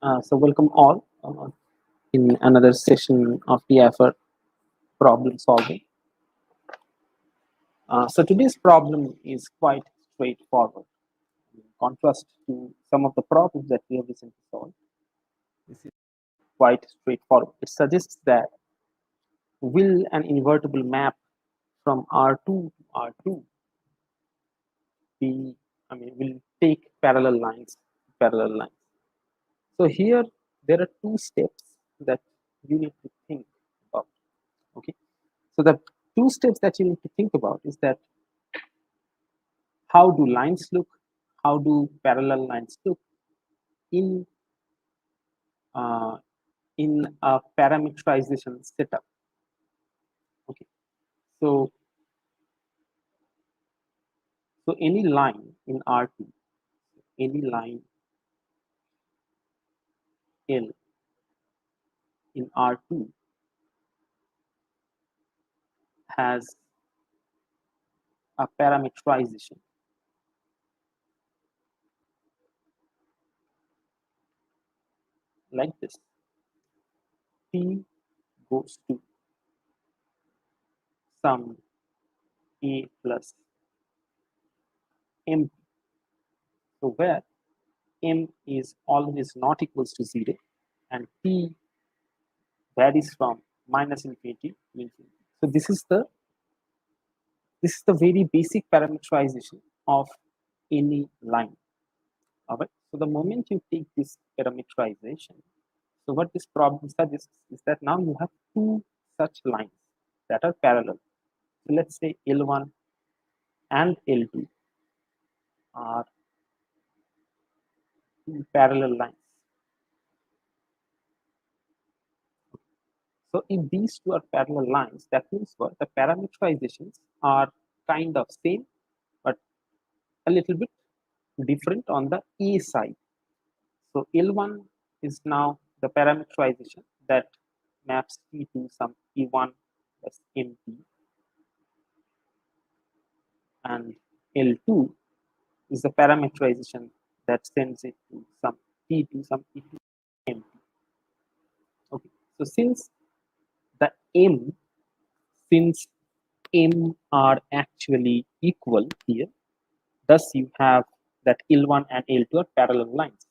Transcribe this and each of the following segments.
So welcome all in another session of TIFR problem solving. So today's problem is quite straightforward. In contrast to some of the problems that we have recently solved, this is quite straightforward. It suggests that will an invertible map from R2 to R2 be, will take parallel lines. So here there are two steps that you need to think about. Okay, so the two steps that you need to think about is that how do lines look, how do parallel lines look in uh, in a parametrization setup. Okay, so any line in R2, any line L in R2 has a parametrization like this. P goes to some A plus M. So where M is always not equals to 0 and P varies from minus infinity to infinity. So this is the very basic parameterization of any line. All right. So the moment you take this parameterization, so what this problem suggests is that now you have two such lines that are parallel. So let's say L1 and L2 are two parallel lines. So if these two are parallel lines, that means what? The parameterizations are kind of same, but a little bit different on the A side. So L1 is now the parameterization that maps T to some E1 plus MP, and L2 is the parameterization that sends it to some T to some E2 MP. Okay, so since M are actually equal here, thus you have that L1 and L2 are parallel lines.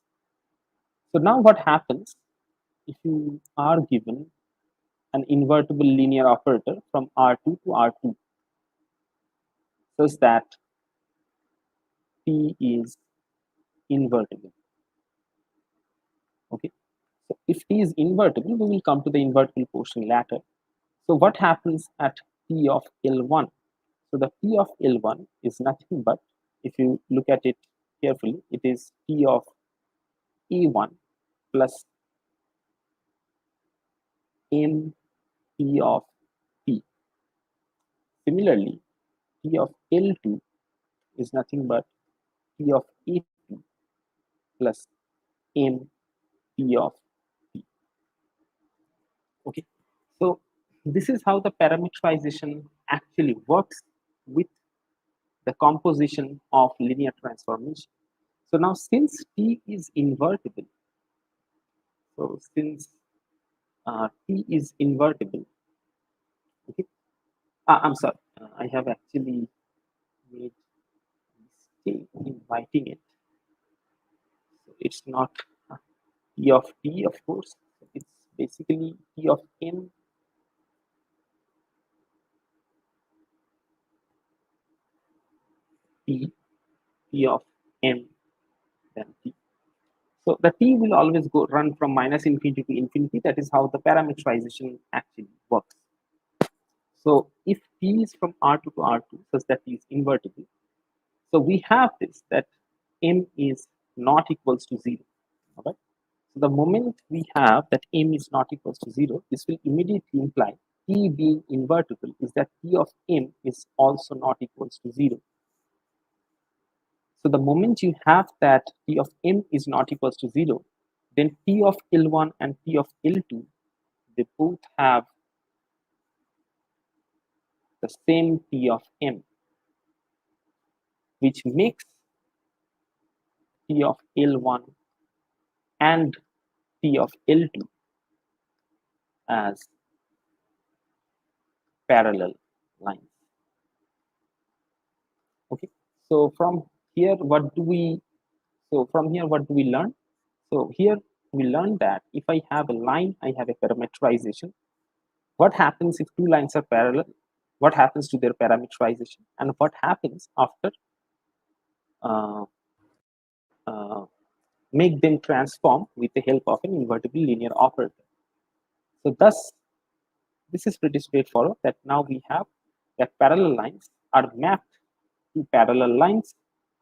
So now what happens if you are given an invertible linear operator from R2 to R2 such that P is invertible? Okay, so if P is invertible, we will come to the invertible portion later. So what happens at P of L1? So the P of L1 is nothing but, if you look at it carefully, it is P of E1 plus M P of P. Similarly, P of L2 is nothing but P of E2 plus M P of P. Okay, so this is how the parameterization actually works with the composition of linear transformation. So now since T is invertible, so since T is invertible, okay, I'm sorry, I have actually made a mistake in writing it. So it's not P of T, of course, it's basically P of M P, P of M then T. So the T will always run from minus infinity to infinity. That is how the parameterization actually works. So if T is from R2 to R2 such that T is invertible, so we have this that M is not equals to 0. All right. So the moment we have that M is not equals to 0, this will immediately imply T being invertible is that T of M is also not equals to 0. So the moment you have that T of M is not equals to 0, then T of L1 and T of L2, they both have the same T of M, which makes T of L1 and T of L2 as parallel lines. Okay, so from here what do we learn? So here we learn that if I have a line, I have a parametrization. What happens if two lines are parallel? What happens to their parametrization, and what happens after uh, uh, make them transform with the help of an invertible linear operator. So thus, this is pretty straightforward, that now we have that parallel lines are mapped to parallel lines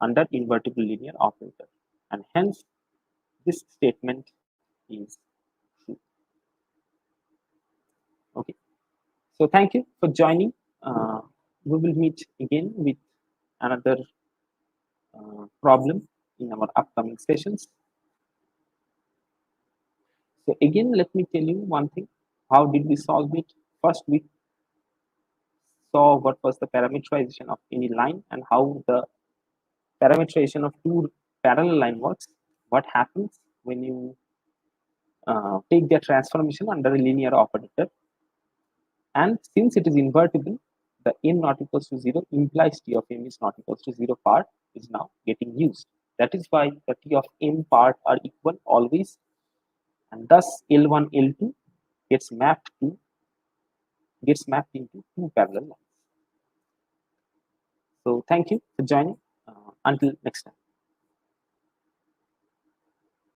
under invertible linear operator, and hence this statement is true. Okay, so thank you for joining. We will meet again with another problem in our upcoming sessions. So again, let me tell you one thing. How did we solve it? First, we saw what was the parameterization of any line and how the parameterization of two parallel line works. What happens when you take their transformation under a linear operator, and since it is invertible, the m not equals to 0 implies t of m is not equals to 0 part is now getting used. That is why the t of m part are equal always, and thus L1 L2 gets mapped into two parallel lines. So thank you for joining. Until next time.